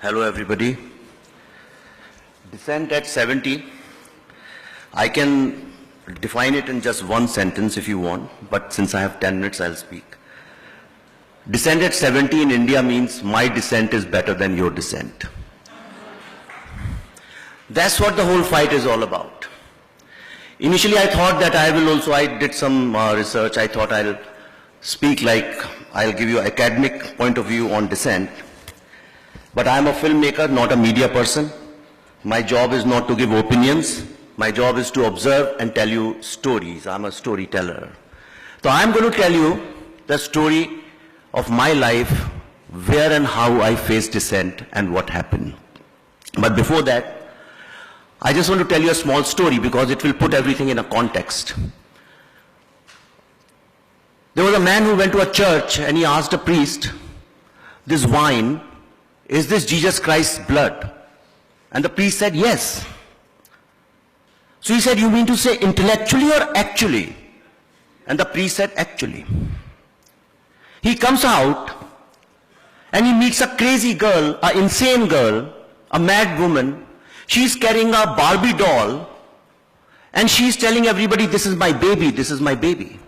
Hello everybody. Dissent at 70. I can define it in just one sentence if you want, but since I have 10 minutes, I'll speak. Dissent at 70 in India means my dissent is better than your dissent. That's what the whole fight is all about. Initially I thought that I did some research. I thought I'll speak I'll give you an academic point of view on dissent. But I'm a filmmaker, not a media person. My job is not to give opinions. My job is to observe and tell you stories. I'm a storyteller. So I'm going to tell you the story of my life, where and how I faced dissent and what happened. But before that, I just want to tell you a small story because it will put everything in a context. There was a man who went to a church and he asked a priest, this wine, is this Jesus Christ's blood? And the priest said, yes. So he said, you mean to say intellectually or actually? And the priest said, actually. He comes out and he meets a crazy girl, an insane girl, a mad woman. She's carrying a Barbie doll and she's telling everybody, this is my baby, this is my baby.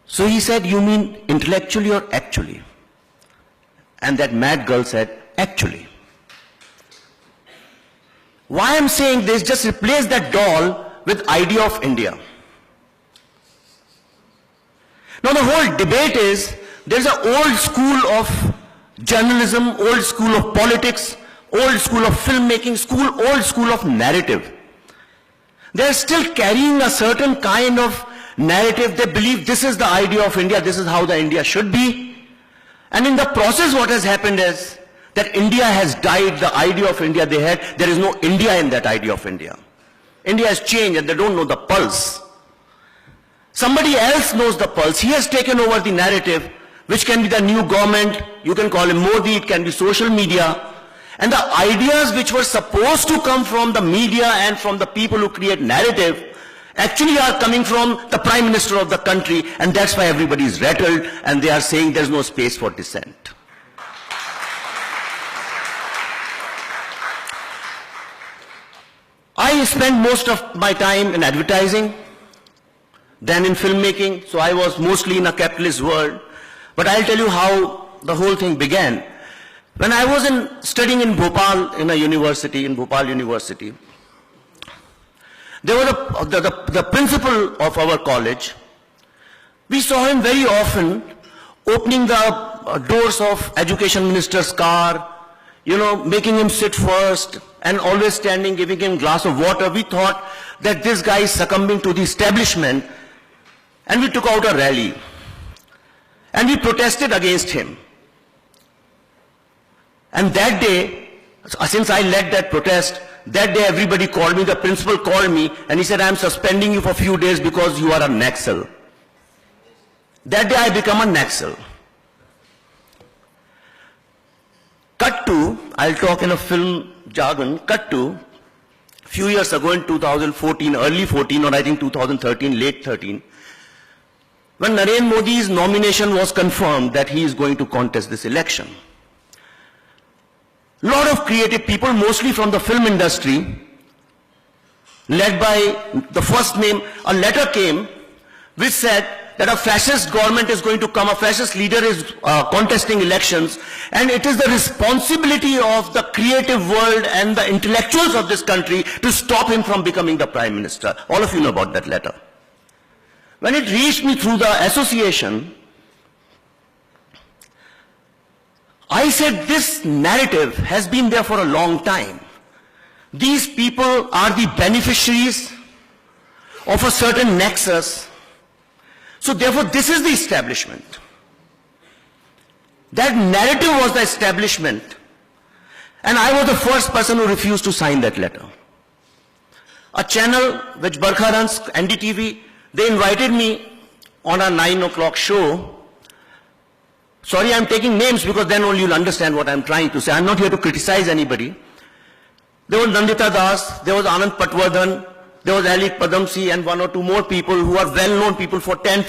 So he said, you mean intellectually or actually? And that mad girl said, actually. Why I'm saying this, just replace that doll with idea of India. Now the whole debate is, there's an old school of journalism, old school of politics, old school of filmmaking, old school of narrative. They're still carrying a certain kind of narrative. They believe this is the idea of India, this is how the India should be. And in the process what has happened is that India has died, the idea of India they had, there is no India in that idea of India. India has changed and they don't know the pulse. Somebody else knows the pulse. He has taken over the narrative, which can be the new government, you can call him Modi, it can be social media. And the ideas which were supposed to come from the media and from the people who create narrative actually are coming from the Prime Minister of the country, and that's why everybody is rattled and they are saying there's no space for dissent. I spent most of my time in advertising, then in filmmaking, so I was mostly in a capitalist world. But I'll tell you how the whole thing began. When I was studying in Bhopal, in Bhopal University, there was the principal of our college. We saw him very often opening the doors of education minister's car, making him sit first and always standing, giving him a glass of water. We thought that this guy is succumbing to the establishment, and we took out a rally and we protested against him. And that day, since I led that protest, that day everybody called me, the principal called me and he said, I'm suspending you for a few days because you are a Naxal. That day I become a Naxal. Cut to, I'll talk in a film jargon, cut to, a few years ago in 2014, early 14 or I think 2013, late 13, when Narendra Modi's nomination was confirmed that he is going to contest this election. A lot of creative people, mostly from the film industry, led by the first name, a letter came which said that a fascist government is going to come, a fascist leader is contesting elections, and it is the responsibility of the creative world and the intellectuals of this country to stop him from becoming the Prime Minister. All of you know about that letter. When it reached me through the association, I said this narrative has been there for a long time. These people are the beneficiaries of a certain nexus. So therefore this is the establishment. That narrative was the establishment. And I was the first person who refused to sign that letter. A channel which Barkha runs, NDTV, they invited me on a 9 o'clock show. Sorry, I'm taking names because then only you'll understand what I'm trying to say. I'm not here to criticize anybody. There was Nandita Das, there was Anand Patwardhan, there was Ali Padamsee and one or two more people who are well-known people for 10,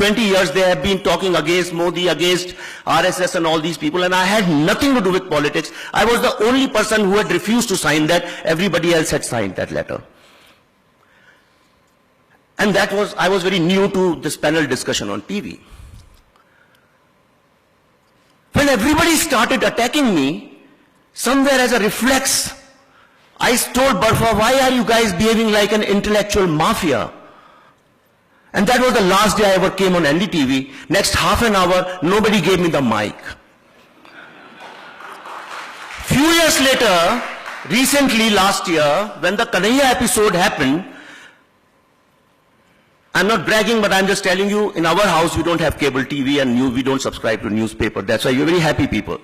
20 years, they have been talking against Modi, against RSS and all these people, and I had nothing to do with politics. I was the only person who had refused to sign that. Everybody else had signed that letter. And I was very new to this panel discussion on TV. When everybody started attacking me, somewhere as a reflex, I told Barfa, why are you guys behaving like an intellectual mafia? And that was the last day I ever came on NDTV. Next half an hour, nobody gave me the mic. Few years later, recently last year, when the Kanhaiya episode happened, I'm not bragging, but I'm just telling you, in our house we don't have cable TV and we don't subscribe to newspaper. That's why you're very happy people.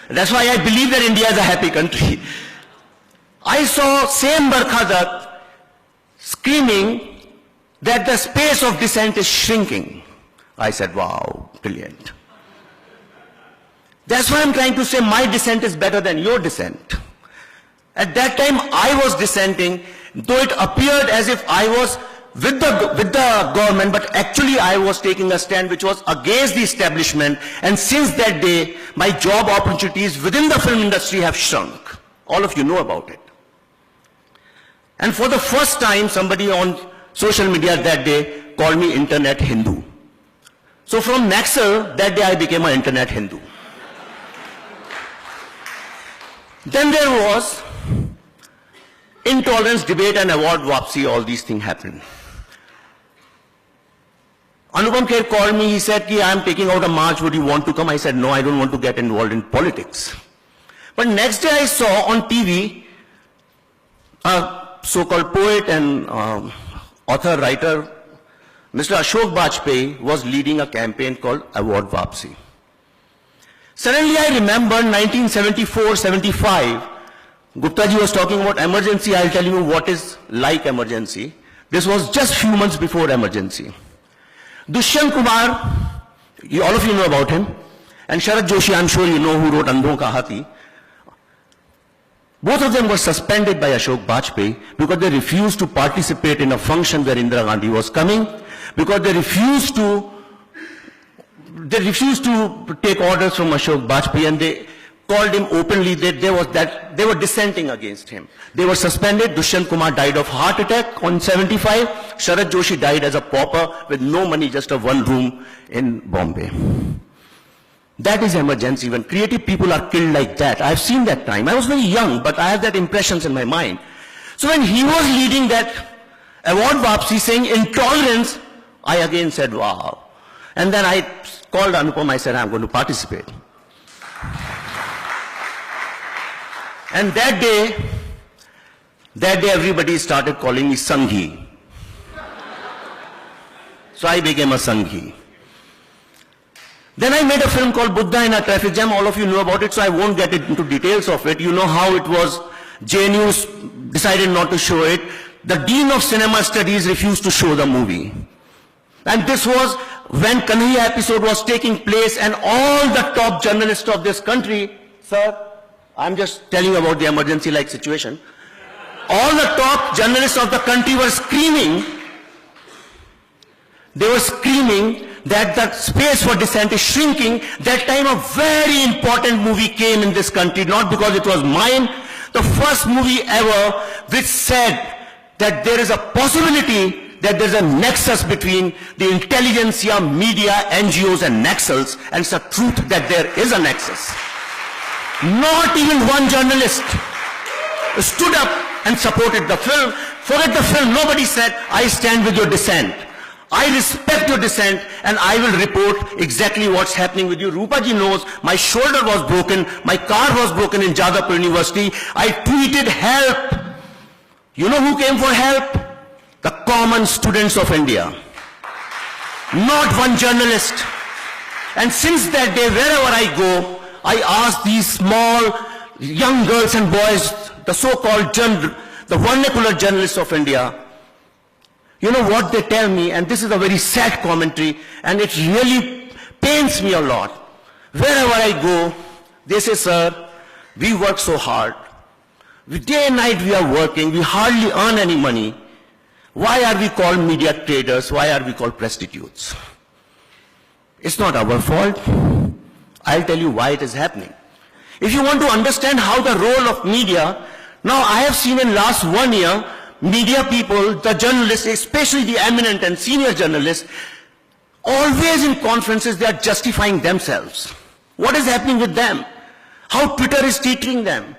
That's why I believe that India is a happy country. I saw same Barkha Dutt screaming that the space of dissent is shrinking. I said, wow, brilliant. That's why I'm trying to say my dissent is better than your dissent. At that time I was dissenting, though it appeared as if I was with the government, but actually I was taking a stand which was against the establishment, and since that day my job opportunities within the film industry have shrunk. All of you know about it. And for the first time, somebody on social media that day called me Internet Hindu. So from Naxal, that day I became an Internet Hindu. Then there was intolerance, debate and award wapsi, all these things happened. Anupam Kher called me, he said, I'm taking out a march, would you want to come? I said, no, I don't want to get involved in politics. But next day I saw on TV, so-called poet and author, writer, Mr. Ashok Bajpai was leading a campaign called Award Wapsi. Suddenly I remember 1974-75, Gupta ji was talking about emergency. I'll tell you what is like emergency. This was just few months before emergency. Dushyant Kumar, all of you know about him, and Sharad Joshi, I'm sure you know, who wrote Andhon Ka Hathi. Both of them were suspended by Ashok Bajpai because they refused to participate in a function where Indira Gandhi was coming, because they refused to take orders from Ashok Bajpai, and they called him openly. They were dissenting against him. They were suspended. Dushyant Kumar died of heart attack on 75. Sharad Joshi died as a pauper with no money, just a one room in Bombay. That is emergency, when creative people are killed like that. I've seen that time. I was very young, but I have that impressions in my mind. So when he was leading that award wapsi saying intolerance, I again said, wow. And then I called Anupam, I said, I'm going to participate. And that day everybody started calling me Sanghi. So I became a Sanghi. Then I made a film called Buddha in a Traffic Jam. All of you know about it, so I won't get into details of it. You know how it was. JNU decided not to show it. The Dean of Cinema Studies refused to show the movie. And this was when Kanhaiya episode was taking place, and all the top journalists of this country, sir, I'm just telling you about the emergency-like situation. All the top journalists of the country were screaming. They were screaming that the space for dissent is shrinking. That time a very important movie came in this country, not because it was mine, the first movie ever which said that there is a possibility that there's a nexus between the intelligentsia, media, NGOs and Naxals, and it's a truth that there is a nexus. Not even one journalist stood up and supported the film. Forget the film, nobody said, I stand with your dissent. I respect your dissent, and I will report exactly what's happening with you. Rupa ji knows my shoulder was broken, my car was broken in Jadavpur University. I tweeted help. You know who came for help? The common students of India. Not one journalist. And since that day, wherever I go, I ask these small young girls and boys, the so-called the vernacular journalists of India, you know what they tell me, and this is a very sad commentary, and it really pains me a lot. Wherever I go, they say, sir, we work so hard. Day and night we are working, we hardly earn any money. Why are we called media traders? Why are we called prostitutes? It's not our fault. I'll tell you why it is happening. If you want to understand how the role of media, now I have seen in last 1 year, media people, the journalists, especially the eminent and senior journalists, always in conferences they are justifying themselves. What is happening with them? How Twitter is treating them.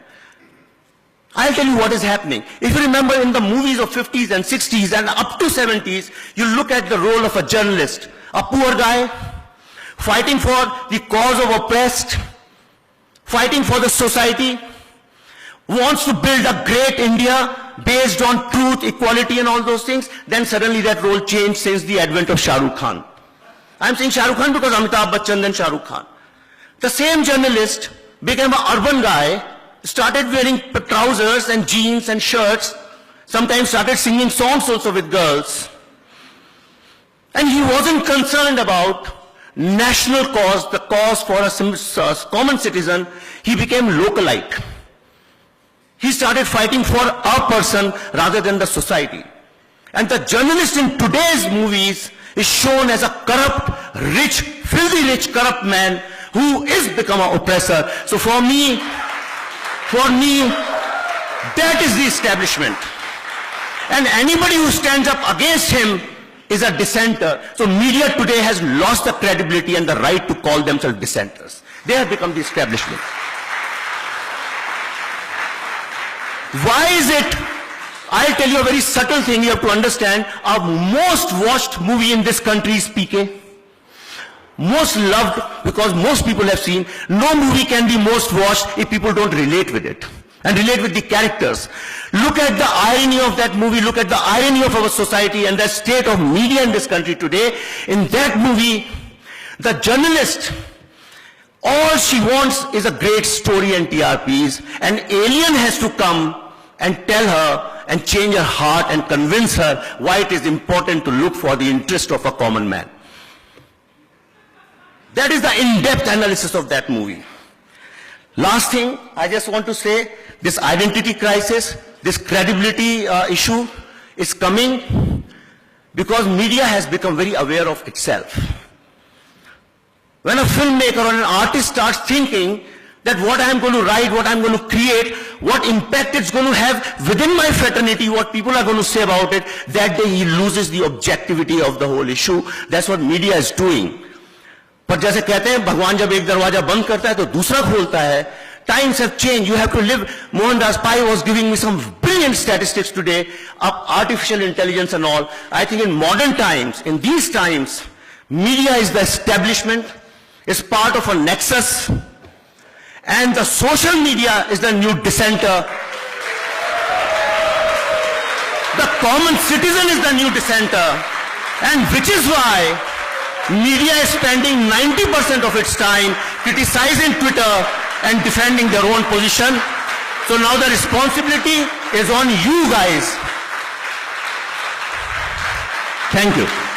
I'll tell you what is happening. If you remember in the movies of 50s and 60s and up to 70s, you look at the role of a journalist, a poor guy, fighting for the cause of oppressed, fighting for the society, wants to build a great India based on truth, equality and all those things, then suddenly that role changed since the advent of Shah Rukh Khan. I'm saying Shah Rukh Khan because Amitabh Bachchan then Shah Rukh Khan. The same journalist became an urban guy, started wearing trousers and jeans and shirts, sometimes started singing songs also with girls. And he wasn't concerned about national cause, the cause for a common citizen. He became localite. He started fighting for a person rather than the society. And the journalist in today's movies is shown as a corrupt, rich, filthy rich, corrupt man who is become an oppressor. So for me, that is the establishment. And anybody who stands up against him is a dissenter. So media today has lost the credibility and the right to call themselves dissenters. They have become the establishment. Why is it? I'll tell you a very subtle thing you have to understand. Our most watched movie in this country is PK. Most loved because most people have seen. No movie can be most watched if people don't relate with it and relate with the characters. Look at the irony of that movie. Look at the irony of our society and the state of media in this country today. In that movie, the journalist, all she wants is a great story and TRPs. An alien has to come and tell her and change her heart and convince her why it is important to look for the interest of a common man. That is the in-depth analysis of that movie. Last thing I just want to say, this identity crisis, this credibility issue is coming because media has become very aware of itself. When a filmmaker or an artist starts thinking that what I'm going to write, what I'm going to create, what impact it's going to have within my fraternity, what people are going to say about it, that day he loses the objectivity of the whole issue. That's what media is doing. पर जैसे कहते हैं भगवान जब एक दरवाजा बंद करता है तो दूसरा खोलता है. Times have changed. You have to live. Mohandas Pai was giving me some brilliant statistics today of artificial intelligence and all. I think in modern times, in these times, media is the establishment, is part of a nexus, and the social media is the new dissenter. The common citizen is the new dissenter, and which is why media is spending 90% of its time criticizing Twitter and defending their own position. So now the responsibility is on you guys. Thank you.